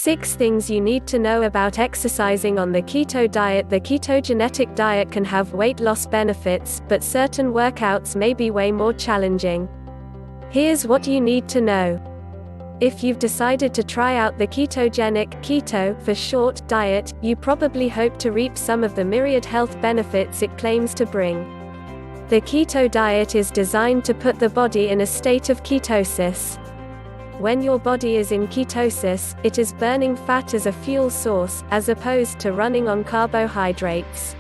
6 things you need to know about exercising on the keto diet. The ketogenic diet can have weight loss benefits, but certain workouts may be way more challenging. Here's what you need to know. If you've decided to try out the ketogenic keto for short diet, you probably hope to reap some of the myriad health benefits it claims to bring. The keto diet is designed to put the body in a state of ketosis. When your body is in ketosis, it is burning fat as a fuel source, as opposed to running on carbohydrates.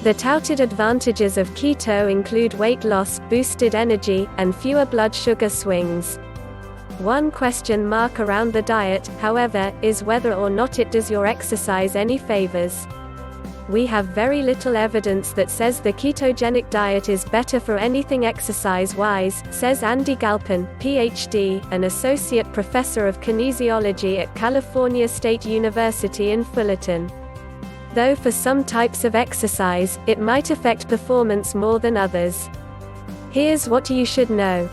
The touted advantages of keto include weight loss, boosted energy, and fewer blood sugar swings. One question mark around the diet, however, is whether or not it does your exercise any favors. We have very little evidence that says the ketogenic diet is better for anything exercise-wise, says Andy Galpin, Ph.D., an associate professor of kinesiology at California State University in Fullerton. Though for some types of exercise, it might affect performance more than others. Here's what you should know.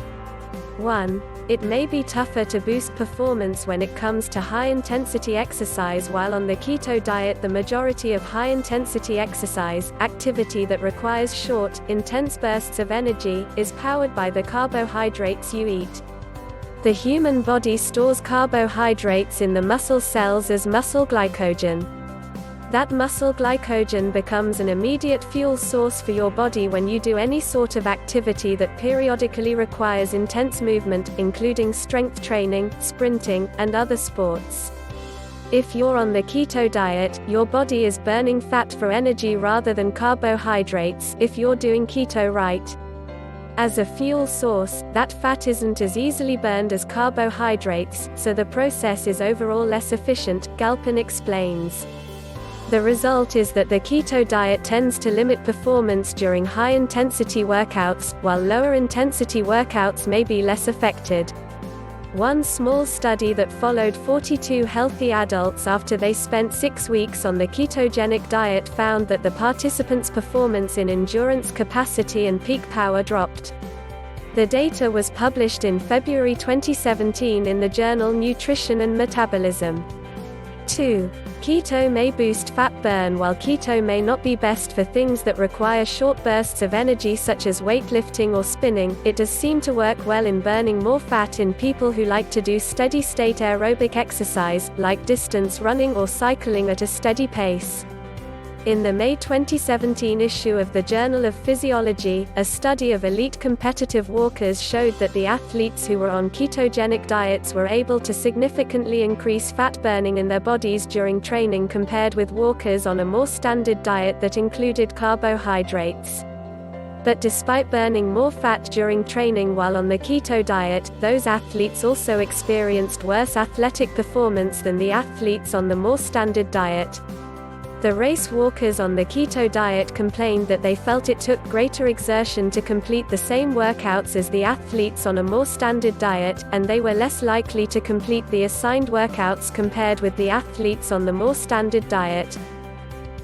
1. It may be tougher to boost performance when it comes to high-intensity exercise. While on the keto diet, the majority of high-intensity exercise, activity that requires short, intense bursts of energy, is powered by the carbohydrates you eat. The human body stores carbohydrates in the muscle cells as muscle glycogen. That muscle glycogen becomes an immediate fuel source for your body when you do any sort of activity that periodically requires intense movement, including strength training, sprinting, and other sports. If you're on the keto diet, your body is burning fat for energy rather than carbohydrates, if you're doing keto right. As a fuel source, that fat isn't as easily burned as carbohydrates, so the process is overall less efficient, Galpin explains. The result is that the keto diet tends to limit performance during high-intensity workouts, while lower-intensity workouts may be less affected. One small study that followed 42 healthy adults after they spent 6 weeks on the ketogenic diet found that the participants' performance in endurance capacity and peak power dropped. The data was published in February 2017 in the journal Nutrition and Metabolism. 2. Keto may boost fat burn. While keto may not be best for things that require short bursts of energy such as weightlifting or spinning, it does seem to work well in burning more fat in people who like to do steady-state aerobic exercise, like distance running or cycling at a steady pace. In the May 2017 issue of the Journal of Physiology, a study of elite competitive walkers showed that the athletes who were on ketogenic diets were able to significantly increase fat burning in their bodies during training compared with walkers on a more standard diet that included carbohydrates. But despite burning more fat during training while on the keto diet, those athletes also experienced worse athletic performance than the athletes on the more standard diet. The race walkers on the keto diet complained that they felt it took greater exertion to complete the same workouts as the athletes on a more standard diet, and they were less likely to complete the assigned workouts compared with the athletes on the more standard diet.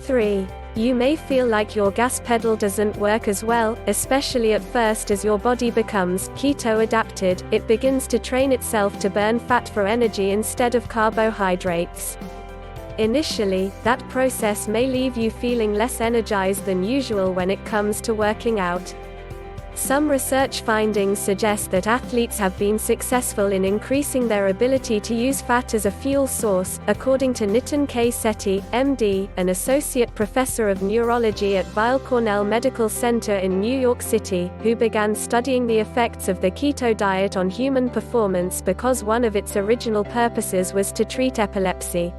3. You may feel like your gas pedal doesn't work as well, especially at first. As your body becomes keto adapted, it begins to train itself to burn fat for energy instead of carbohydrates. Initially, that process may leave you feeling less energized than usual when it comes to working out. Some research findings suggest that athletes have been successful in increasing their ability to use fat as a fuel source, according to Nitin K. Sethi, MD, an associate professor of neurology at Weill Cornell Medical Center in New York City, who began studying the effects of the keto diet on human performance because one of its original purposes was to treat epilepsy.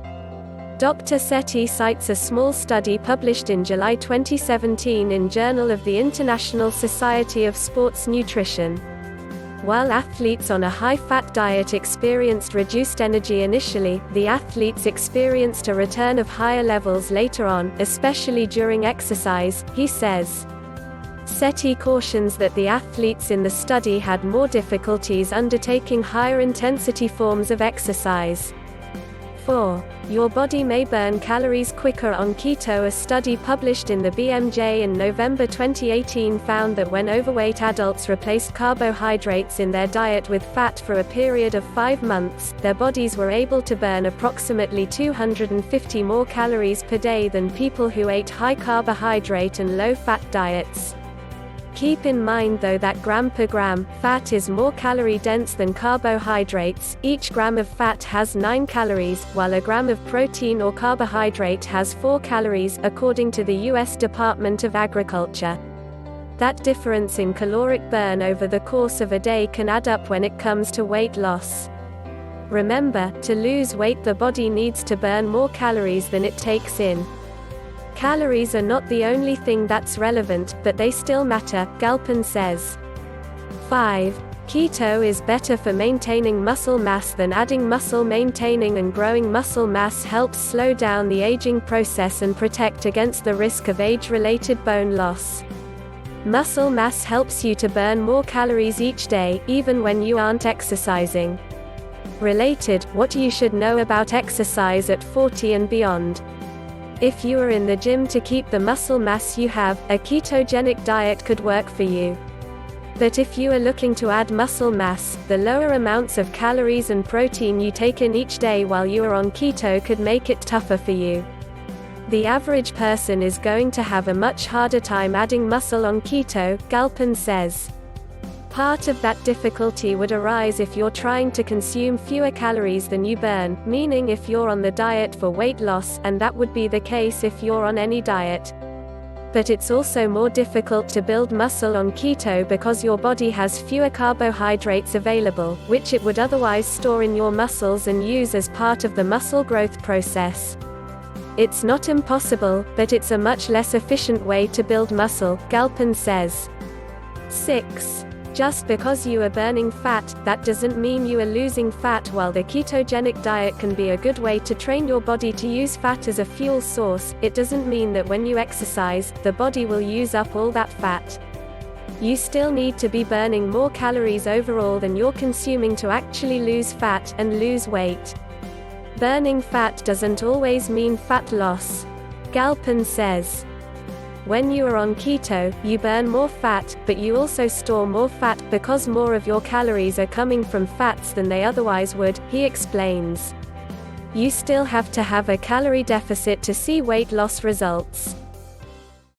Dr. Sethi cites a small study published in July 2017 in Journal of the International Society of Sports Nutrition. While athletes on a high-fat diet experienced reduced energy initially, the athletes experienced a return of higher levels later on, especially during exercise, he says. Sethi cautions that the athletes in the study had more difficulties undertaking higher intensity forms of exercise. 4. Your body may burn calories quicker on keto. A study published in the BMJ in November 2018 found that when overweight adults replaced carbohydrates in their diet with fat for a period of 5 months, their bodies were able to burn approximately 250 more calories per day than people who ate high carbohydrate and low-fat diets. Keep in mind though that gram per gram, fat is more calorie dense than carbohydrates. Each gram of fat has 9 calories, while a gram of protein or carbohydrate has 4 calories, according to the U.S. Department of Agriculture. That difference in caloric burn over the course of a day can add up when it comes to weight loss. Remember, to lose weight the body needs to burn more calories than it takes in. Calories are not the only thing that's relevant, but they still matter, Galpin says. 5. Keto is better for maintaining muscle mass than adding muscle. Maintaining and growing muscle mass helps slow down the aging process and protect against the risk of age-related bone loss. Muscle mass helps you to burn more calories each day, even when you aren't exercising. Related, what you should know about exercise at 40 and beyond. If you are in the gym to keep the muscle mass you have, a ketogenic diet could work for you. But if you are looking to add muscle mass, the lower amounts of calories and protein you take in each day while you are on keto could make it tougher for you. The average person is going to have a much harder time adding muscle on keto, Galpin says. Part of that difficulty would arise if you're trying to consume fewer calories than you burn, meaning if you're on the diet for weight loss, and that would be the case if you're on any diet. But it's also more difficult to build muscle on keto because your body has fewer carbohydrates available, which it would otherwise store in your muscles and use as part of the muscle growth process. It's not impossible, but it's a much less efficient way to build muscle, Galpin says. 6. Just because you are burning fat, that doesn't mean you are losing fat. While the ketogenic diet can be a good way to train your body to use fat as a fuel source, it doesn't mean that when you exercise, the body will use up all that fat. You still need to be burning more calories overall than you're consuming to actually lose fat and lose weight. Burning fat doesn't always mean fat loss. Galpin says. When you are on keto, you burn more fat, but you also store more fat, because more of your calories are coming from fats than they otherwise would, he explains. You still have to have a calorie deficit to see weight loss results.